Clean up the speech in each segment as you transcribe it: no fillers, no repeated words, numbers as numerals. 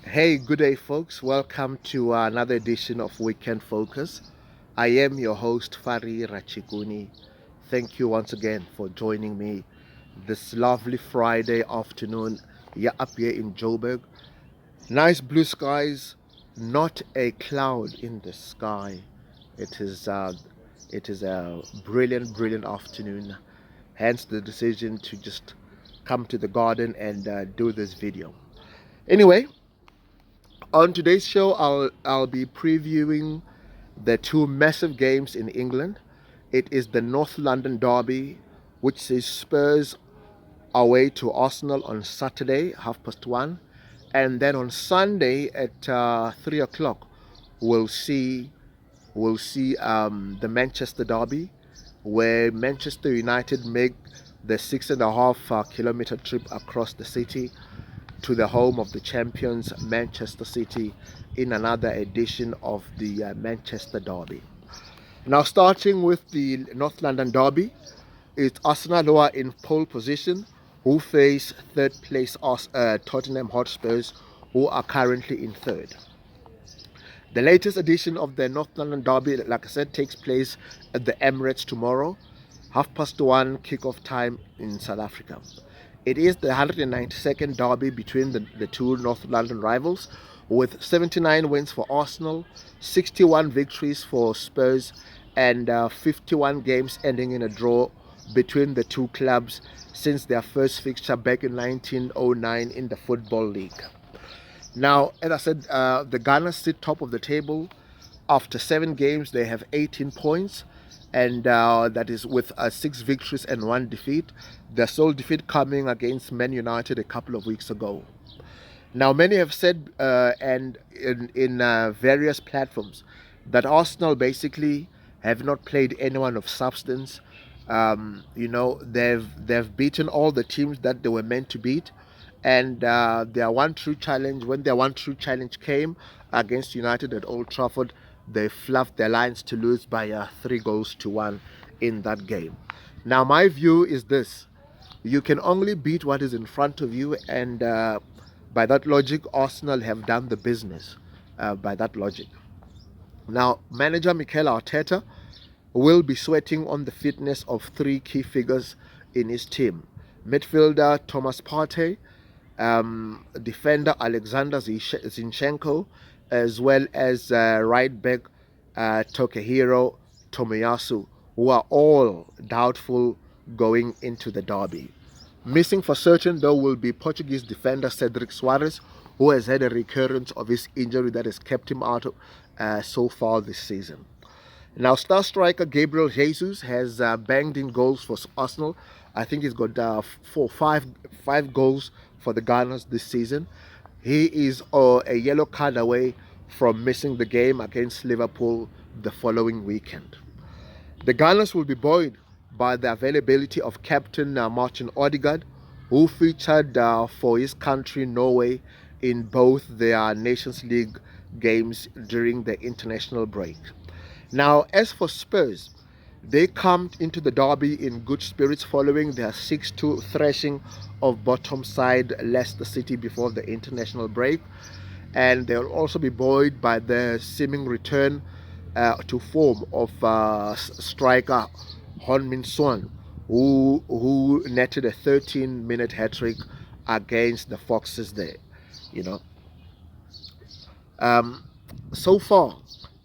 Hey, good day, folks. Welcome to another edition of Weekend Focus. I am your host, Fari Rachikuni. Thank you once again for joining me this lovely Friday afternoon here up here in Joburg. Nice blue skies, not a cloud in the sky. It is uh, it is a brilliant afternoon. Hence the decision to just come to the garden and do this video. Anyway, on today's show, I'll be previewing the two massive games in England. It is the North London Derby, which sees Spurs away to Arsenal on Saturday, 1:30, and then on Sunday at 3 o'clock, we'll see the Manchester Derby, where Manchester United make the 6.5 kilometer trip across the city to the home of the champions, Manchester City, in another edition of the Manchester Derby. Now, starting with the North London Derby, it's Arsenal who are in pole position, who face third place Tottenham Hotspurs, who are currently in third. The latest edition of the North London Derby, like I said, takes place at the Emirates tomorrow, 1:30 kickoff time in South Africa. It is the 192nd derby between the two North London rivals, with 79 wins for Arsenal, 61 victories for Spurs, and 51 games ending in a draw between the two clubs since their first fixture back in 1909 in the Football League. Now, as I said, the Gunners sit top of the table. After 7 games, they have 18 points, and that is with 6 victories and 1 defeat. Their sole defeat coming against Man United a couple of weeks ago. Now, many have said, and in various platforms, that Arsenal basically have not played anyone of substance. They've beaten all the teams that they were meant to beat, and when their one true challenge came against United at Old Trafford, they fluffed their lines to lose by 3 goals to 1 in that game. Now, my view is this: you can only beat what is in front of you, and by that logic, Arsenal have done the business. By that logic, now manager Mikel Arteta will be sweating on the fitness of three key figures in his team: midfielder Thomas Partey, defender Alexander Zinchenko, as well as right back Tokehiro Tomiyasu, who are all doubtful going into the derby. Missing for certain, though, will be Portuguese defender Cedric Soares, who has had a recurrence of his injury that has kept him out so far this season. Now, star striker Gabriel Jesus has banged in goals for Arsenal. I think he's got five goals for the Gunners this season. He is a yellow card away from missing the game against Liverpool the following weekend. The Gunners will be buoyed by the availability of captain Martin Odegaard, who featured for his country Norway in both their Nations League games during the international break. Now, as for Spurs, they come into the derby in good spirits following their 6-2 thrashing of bottom side Leicester City before the international break. And they'll also be buoyed by the seeming return to form of striker Hon Min Son, who netted a 13-minute hat trick against the Foxes there. You know, um, so far,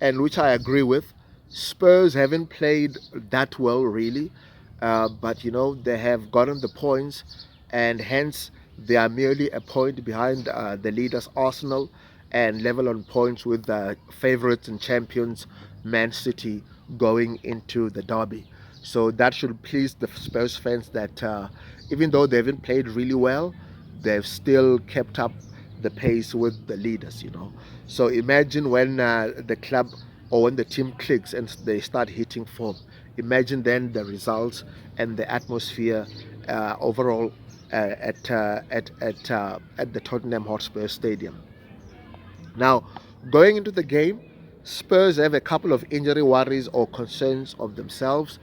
and which I agree with, Spurs haven't played that well really, but they have gotten the points, and hence they are merely a point behind the leaders Arsenal, and level on points with the favourites and champions Man City going into the derby. So that should please the Spurs fans that even though they haven't played really well, they've still kept up the pace with the leaders. So imagine when the club or when the team clicks and they start hitting form. Imagine then the results and the atmosphere overall at the Tottenham Hotspur Stadium. Now, going into the game, Spurs have a couple of injury worries or concerns of themselves.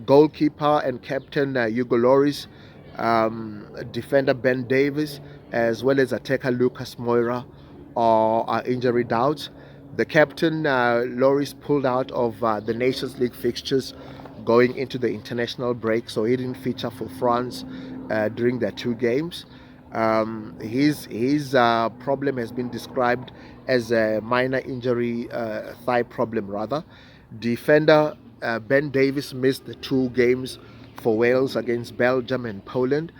Goalkeeper and captain Hugo Lloris, defender Ben Davies, as well as attacker Lucas Moura, are injury doubts. The captain, Loris, pulled out of the Nations League fixtures going into the international break, so he didn't feature for France during their two games. His problem has been described as a minor injury, thigh problem rather. Defender Ben Davies missed the two games for Wales against Belgium and Poland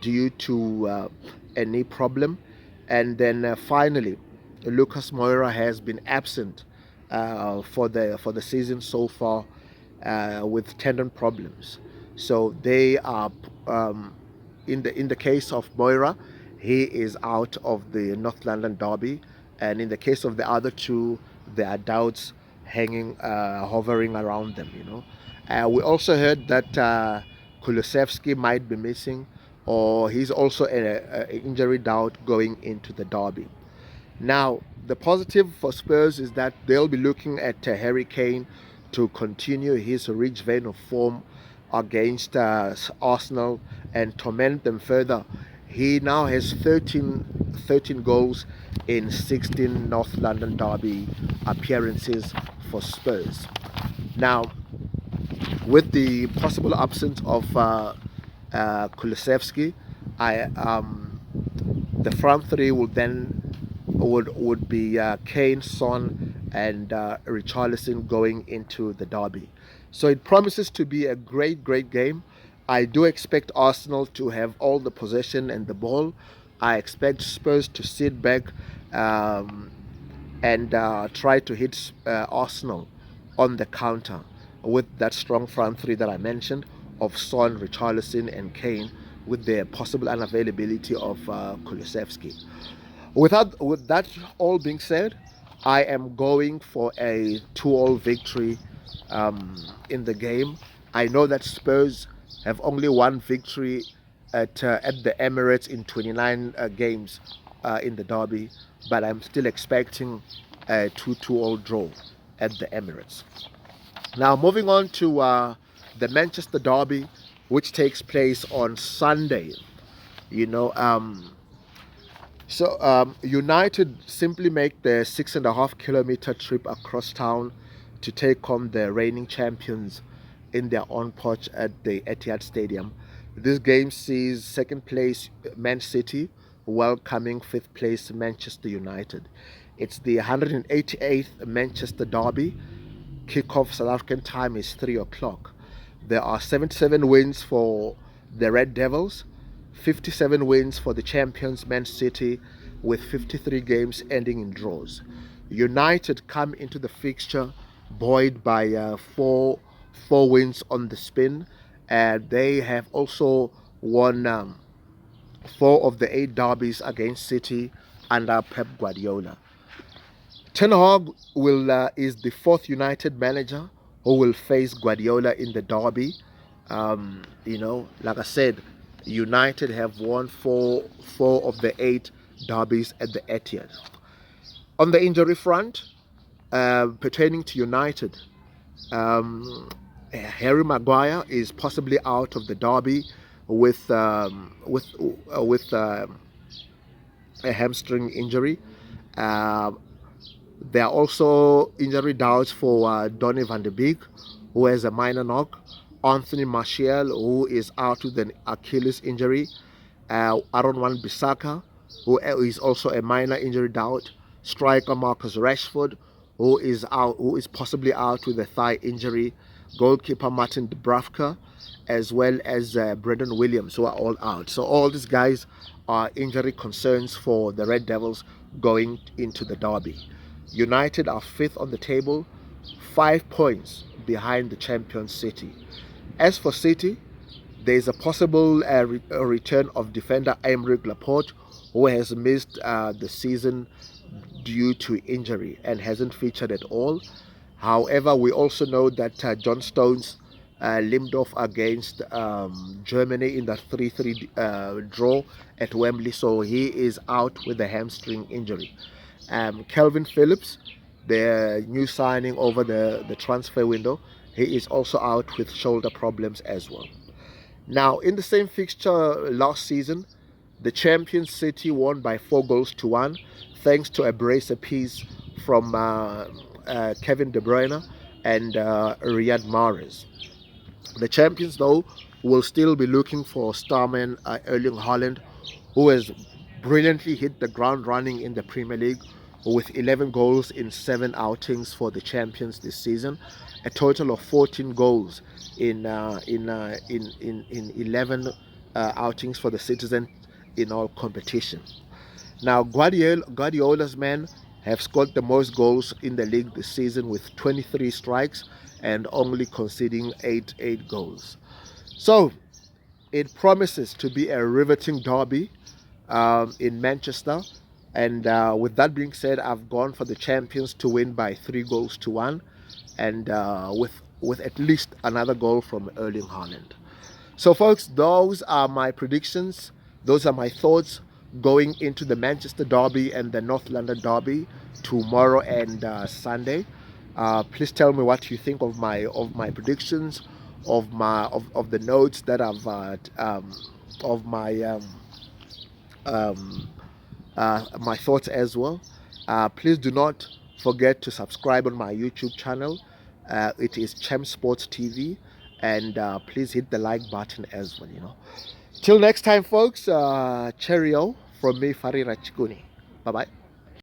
due to a knee problem. And then finally, Lucas Moura has been absent for the season so far with tendon problems. So they are in the case of Moira, he is out of the North London derby, and in the case of the other two, there are doubts hanging, hovering around them. We also heard that Kulusevski might be missing, or he's also an injury doubt going into the derby. Now, the positive for Spurs is that they'll be looking at Harry Kane to continue his rich vein of form against Arsenal and torment them further. He now has 13 goals in 16 North London derby appearances for Spurs. Now, with the possible absence of Kulusevski, the front three would be Kane, Son, and Richarlison going into the derby. So it promises to be a great, great game. I do expect Arsenal to have all the possession and the ball. I expect Spurs to sit back and try to hit Arsenal on the counter with that strong front three that I mentioned of Son, Richarlison, and Kane, with the possible unavailability of Kulusevski. With that all being said, I am going for a 2-all victory in the game. I know that Spurs have only one victory at the Emirates in 29 games in the derby, but I'm still expecting a 2-2 draw at the Emirates. Now, moving on to the Manchester derby, which takes place on Sunday. United simply make the 6.5 kilometer trip across town to take on the reigning champions in their own porch at the Etihad Stadium. This game sees second place Man City welcoming fifth place Manchester United. It's the 188th Manchester derby. Kickoff South African time is 3 o'clock. There are 77 wins for the Red Devils, 57 wins for the champions Man City, with 53 games ending in draws. United come into the fixture buoyed by four wins on the spin, and they have also won 4 of the 8 derbies against City under Pep Guardiola. Ten Hag is the 4th United manager who will face Guardiola in the derby. Like I said, United have won 4 of the 8 derbies at the Etihad. On the injury front, pertaining to United, Harry Maguire is possibly out of the derby with a hamstring injury. There are also injury doubts for Donny van de Beek, who has a minor knock, Anthony Martial, who is out with an Achilles injury, Aaron Wan-Bissaka, who is also a minor injury doubt, striker Marcus Rashford, who is possibly out with a thigh injury, goalkeeper Martin Dubravka, as well as Brendan Williams, who are all out. So all these guys are injury concerns for the Red Devils going into the derby. United are 5th on the table, 5 points behind the champion City. As for City, there is a possible return of defender Aymeric Laporte, who has missed the season due to injury and hasn't featured at all. However, we also know that John Stones limped off against Germany in the 3-3 draw at Wembley, so he is out with a hamstring injury. Calvin Phillips, the new signing over the transfer window, he is also out with shoulder problems as well. Now, in the same fixture last season, the champion City won by 4 goals to 1, thanks to a brace apiece from Kevin De Bruyne and Riyad Mahrez. The champions, though, will still be looking for starman Erling Haaland, who has brilliantly hit the ground running in the Premier League with 11 goals in 7 outings for the champions this season, a total of 14 goals in 11 outings for the citizen in all competition. Now, Guardiola's men have scored the most goals in the league this season with 23 strikes and only conceding 8 goals. So, it promises to be a riveting derby in Manchester. And with that being said, I've gone for the champions to win by 3 goals to 1, and with at least another goal from Erling Haaland. So, folks, those are my predictions. Those are my thoughts going into the Manchester Derby and the North London Derby tomorrow and Sunday. Please tell me what you think of my predictions, of the notes that I've of my thoughts as well. Please do not forget to subscribe on my YouTube channel. It is Chem Sports TV, and please hit the like button as well. Till next time, folks. Cheerio from me, Fari Rachikuni. Bye bye.